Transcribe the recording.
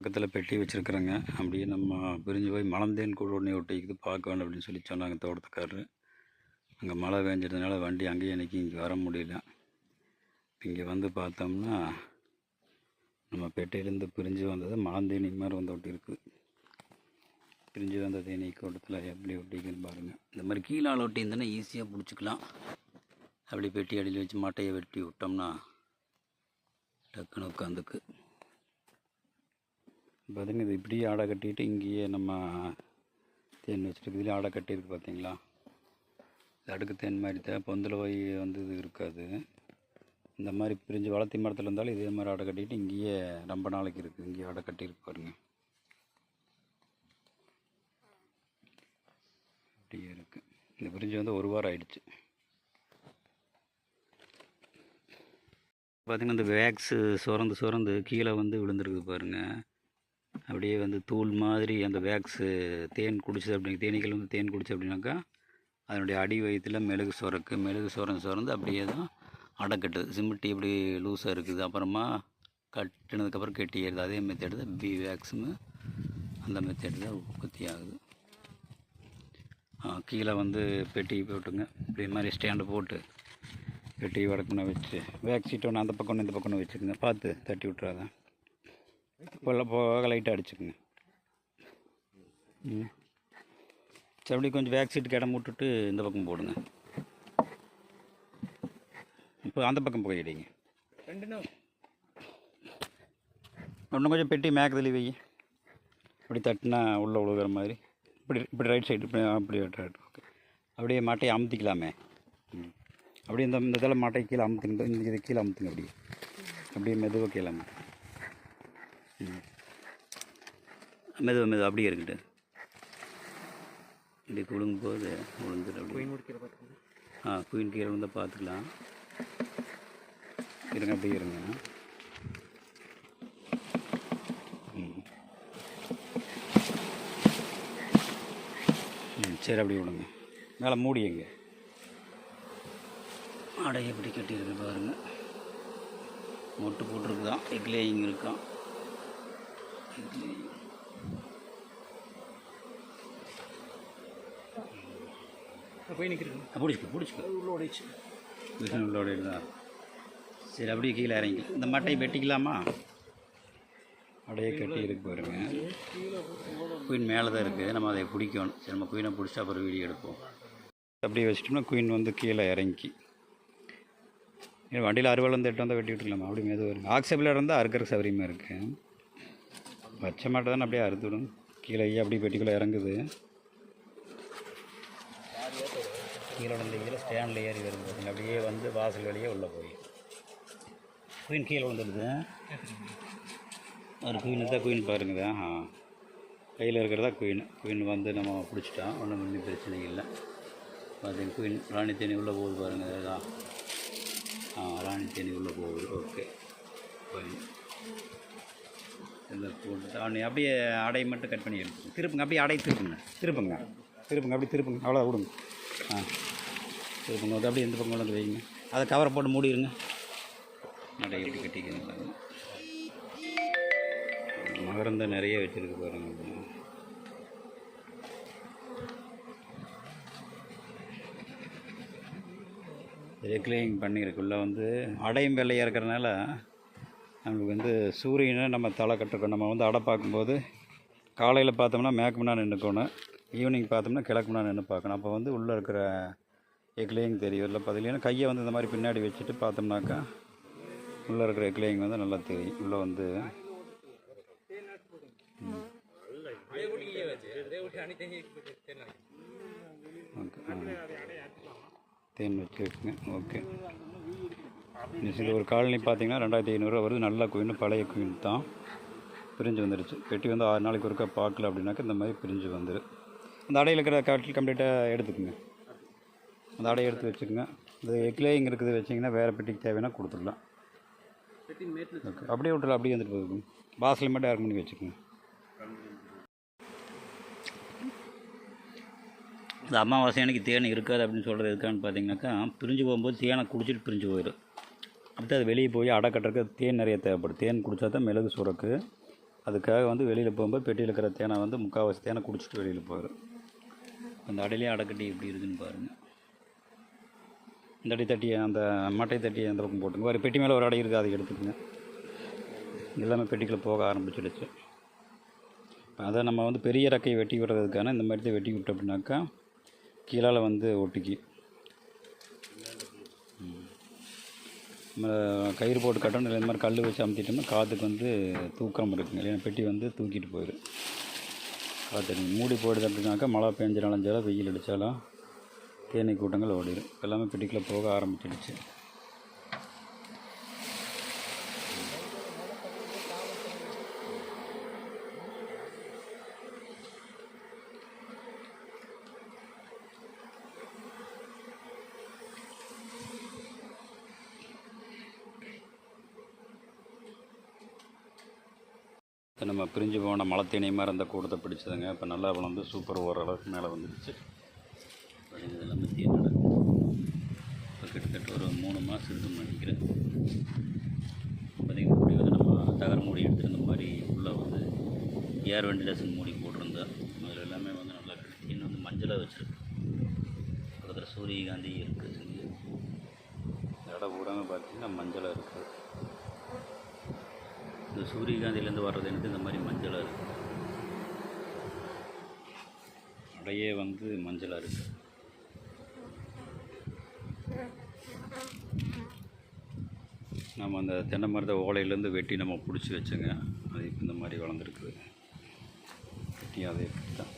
பக்கத்தில் பெட்டி வச்சுருக்குறேங்க. அப்படியே நம்ம பிரிஞ்சு போய் மலந்தேன் கூட உடனே ஒட்டிக்குது பார்க்க வேண்டாம் அப்படின்னு சொல்லி சொன்னாங்க தோட்டத்துக்காரரு. அங்கே மழை பெஞ்சதுனால வண்டி அங்கேயே நிற்கி இங்கே வர முடியல. இங்கே வந்து பார்த்தோம்னா நம்ம பெட்டையிலேருந்து பிரிஞ்சு வந்தது மலந்தேனி மாதிரி வந்து ஒட்டி இருக்குது. பிரிஞ்சு வந்த தேனீ கூட்டத்தில் எப்படி ஒட்டிக்குன்னு பாருங்கள். இந்த மாதிரி கீழால் ஒட்டி இருந்தோன்னா ஈஸியாக பிடிச்சிக்கலாம். அப்படி பெட்டி அடியில் வச்சு மட்டையை வெட்டி விட்டோம்னா டக்குன்னு உட்காந்துக்கு பார்த்திங்க. இது இப்படியே ஆடை கட்டிட்டு இங்கேயே நம்ம தேன் வச்சுருக்கு. இதுலேயே ஆடை கட்டியிருக்கு பார்த்தீங்களா. இது அடுக்கு தேன் மாதிரி தான் பொந்தில் போய் வந்து இது இருக்காது. இந்த மாதிரி பிரிஞ்சு வளர்த்தி மரத்தில் இருந்தாலும் இதே மாதிரி ஆடை கட்டிட்டு இங்கேயே ரொம்ப நாளைக்கு இருக்குது. இங்கேயே ஆடை கட்டியிருக்கு பாருங்க. அப்படியே இருக்குது. இந்த பிரிஞ்சு வந்து ஒரு வாரம் ஆயிடுச்சு. பார்த்திங்கன்னா இந்த வேக்ஸு சுரந்து கீழே வந்து விழுந்துருக்குது பாருங்கள். அப்படியே வந்து தூள் மாதிரி அந்த வேக்ஸு தேன் குடிச்சது அப்படிங்க. தேனீக்கள் வந்து தேன் குடிச்சு அப்படின்னாக்கா அதனுடைய அடி வயிற்றில் மெழுகு சுரந்து அப்படியே தான் அடை கட்டுது. சிமிட்டி இப்படி லூஸாக இருக்குது. அப்புறமா கட்டினதுக்கப்புறம் கெட்டி ஏறுது. அதே மெத்தேடு தான் பி வேக்ஸுன்னு அந்த மெத்தேடு தான் உற்பத்தி ஆகுது. கீழே வந்து பெட்டி போட்டுங்க. இப்படி மாதிரி ஸ்டாண்டு போட்டு பெட்டி வடக்குன்னு வச்சு வேக்ஸ் சீட் ஒன்று அந்த பக்கம் இந்த பக்கம் வச்சுக்கோங்க. பார்த்து தட்டி விட்றாதான். போக லைட்டாக அடிச்சுக்குங்க. சரி, அப்படி கொஞ்சம் பேக் சீட்டுக்கு இடம் விட்டுட்டு இந்த பக்கம் போடுங்க. இப்போ அந்த பக்கம் போயிடுங்க. இன்னும் கொஞ்சம் பெட்டி மேக்கதலி வை. இப்படி தட்டினா உள்ளே விழுகிற மாதிரி. இப்படி ரைட் சைடு அப்படி ரைட். ஓகே. அப்படியே மாட்டையை அமுத்திக்கலாமே. அப்படியே இந்த இதில் மாட்டை கீழே அமுத்துங்க. இந்த இதை கீழே அமுத்துங்க. அப்படியே மெதுவாக கீழே மெதுவாக அப்படியே இருக்கட்டும். இப்படி குழுங்கும்போது விழுந்துடும். அப்படி குயின் கீரை வந்து பார்த்துக்கலாம். இருங்க, அப்படியே இருங்க. சரி, அப்படியே விடுங்க. மேலே மூடிங்க. அடை எப்படி கட்டியிருக்கு பாருங்கள். மொட்டு போட்டிருக்குதான். எக்லேயிங் இருக்கான். உள்ளோட தான். சரி, அப்படியே கீழே இறங்கி இந்த மட்டையை வெட்டிக்கலாமா. அப்படியே கட்டி இருக்கு பாருங்க. குயின் மேலே தான் இருக்குது. நம்ம அதை பிடிக்கணும். சரி, நம்ம குயினை பிடிச்சா அப்புறம் வீடியோ எடுப்போம். அப்படியே வச்சிட்டோம்னா குயின் வந்து கீழே இறங்கி வண்டியில் அறுவல் வந்து எட்டு வந்தால் வெட்டி விட்டுக்கலாமா. அப்படி மெதுவாக இருக்குது. ஆக்சபிளாக இருந்தால் அறுக்கிற சௌகரியமாக இருக்குது. பச்சை மாட்டை தான் அப்படியே அறுத்து விடும். கீழே அப்படி பெட்டிக்குள்ளே இறங்குது. கீழே வந்து கீழே ஸ்டாண்டில் ஏறி வருது. அப்படியே வந்து வாசல் வழியே உள்ளே போய் குயின் கீழே வந்துடுது. ஒரு குயின் தான். குயின் பாருங்கதா. கையில் இருக்கிறதா குயின் வந்து நம்ம பிடிச்சிட்டோம். ஒன்றும் ஒன்றும் பிரச்சனை இல்லை. பார்த்தீங்க குயின் ராணி தேனி உள்ளே போகுது பாருங்கள். அதுதான் ராணி தேனி உள்ளே போகுது. ஓகே. குயின் இதில் போட்டு அப்படியே அடையை மட்டும் கட் பண்ணி எடுத்துங்க. திருப்புங்க. அப்படியே அடையை திருப்புங்க. அப்படி திருப்புங்க. அவ்வளோ விடுங்க. திருப்புங்க. அப்படியே எந்த பக்கம் கொண்டு வந்து வைங்க. அதை கவரை போட்டு மூடிடுங்க. அடையை எப்படி கட்டிக்கிறீங்க. மகரந்த நிறைய வச்சுருக்கு பாருங்கள். ரெக்லைனிங் பண்ணியிருக்குள்ள வந்து அடையும் வெள்ளையாக இருக்கிறனால நம்மளுக்கு வந்து சூரியனை நம்ம தலை கட்டுருக்கோம். நம்ம வந்து அடை பார்க்கும்போது காலையில் பார்த்தோம்னா மேற்கு முன்னா நின்றுக்கணும். ஈவினிங் பார்த்தோம்னா கிழக்கு முன்னா நின்று பார்க்கணும். அப்போ வந்து உள்ளே இருக்கிற எக்லேயிங் தெரியும். இல்லை பதிலையும் கையை வந்து இந்த மாதிரி பின்னாடி வச்சுட்டு பார்த்தோம்னாக்கா உள்ளே இருக்கிற எக்லேயிங் வந்து நல்லா தெரியும். உள்ளே வந்து தேன் வச்சுருக்குங்க. ஓகே. இது ஒரு காலனி பார்த்தீங்கன்னா 2500 வருது. நல்ல குயின், பழைய குயின் தான். பிரிஞ்சு வந்துடுச்சு. பெட்டி வந்து 6 நாளைக்கு ஒருக்கா பார்க்கல அப்படின்னாக்கா இந்த மாதிரி பிரிஞ்சு வந்துடும். அந்த அடையில் இருக்கிற காட்டில் கம்ப்ளீட்டாக எடுத்துக்குங்க. அந்த அடையை எடுத்து வச்சுக்கோங்க. இந்த எக்லேயிங் இருக்குது வச்சிங்கன்னா வேறு பெட்டிக்கு தேவைன்னா கொடுத்துடலாம். ஓகே. அப்படியே விட்டுலாம். அப்படியே வந்துட்டு போகுது. வாசலில் மட்டும் ஏர் பண்ணி வச்சுக்கோங்க. இந்த அமாவாசை அன்னைக்கு தேன் இருக்காது அப்படின்னு சொல்கிறது இருக்கான்னு பார்த்தீங்கன்னாக்கா பிரிஞ்சு போகும்போது தேனை குடிச்சிட்டு பிரிஞ்சு போயிடும். அப்படி அது வெளியே போய் அடை கட்டுறதுக்கு தேன் நிறைய தேவைப்படும். தேன் குடித்தா தான் மிளகு சுரக்கு. அதுக்காக வந்து வெளியில் போகும்போது பெட்டியில் இருக்கிற தேனை வந்து முக்கால்வாசி தேனை குடிச்சிட்டு வெளியில் போயிடும். அந்த அடையிலே அடைக்கட்டி எப்படி இருக்குதுன்னு பாருங்கள். இந்த அடி தட்டி அந்த மட்டை தட்டி அந்த பக்கம் போட்டுங்க. ஒரு பெட்டி மேலே ஒரு அடை இருக்குது, அதை எடுத்துக்கோங்க. எல்லாமே பெட்டிக்குள்ளே போக ஆரம்பிச்சிடுச்சு. அதை நம்ம வந்து பெரிய ரெக்கையை வெட்டி விடுறதுக்கான இந்த மாதிரி தான் வெட்டி விட்டோம் அப்படின்னாக்கா கீழால் வந்து ஒட்டிக்கி நம்ம கயிறு போட்டு கட்டணும். இல்லை இந்த மாதிரி கல் வச்சு அமுத்திட்டோம்னா காற்றுக்கு வந்து தூக்கம் இருக்குங்க, இல்லைன்னா பெட்டி வந்து தூக்கிட்டு போயிடும். காற்று மூடி போயிடுது அப்படின்னாக்கா மழை பெஞ்சு நனைஞ்சாலும் வெயில் அடித்தாலும் தேனீ கூட்டங்கள் ஓடிடும். எல்லாமே பெட்டிக்குள்ளே போக ஆரம்பிச்சிடுச்சு. நம்ம பிரிஞ்சு போன மழை தேனீ மாதிரி அந்த கூட்டத்தை பிடிச்சதுங்க. இப்போ நல்லா வளர்ந்து சூப்பர் ஓரளவுக்கு மேலே வந்துடுச்சு. இது எல்லாமே தேன் நடக்கும். இப்போ கிட்டத்தட்ட ஒரு 3 மாதம் இருக்குன்னு நினைக்கிறேன். பார்த்திங்கன்னா மூடி வந்து நம்ம தகர மூடி எடுத்து இந்த மாதிரி உள்ளே வந்து ஏர் வெண்டிலேஷன் மூடி போட்டிருந்தேன். அதில் எல்லாமே வந்து நல்லா கிடைக்கும். இன்னும் வந்து மஞ்சளாக வச்சுருக்கு. பக்கத்தில் சூரியகாந்தி இருக்குது. இடம் பூராமல் பார்த்திங்கன்னா மஞ்சளாக இருக்குது. இந்த சூரியகாந்திலேருந்து வர்றது எனக்கு இந்த மாதிரி மஞ்சளாக இருக்குது. அடையே வந்து மஞ்சளாக இருக்குது. நம்ம அந்த தென்னை மரத்தை ஓலையிலேருந்து வெட்டி நம்ம பிடிச்சி வச்சுங்க. அது இப்போ இந்த மாதிரி வளர்ந்துருக்குது. வெட்டி அதே தான்.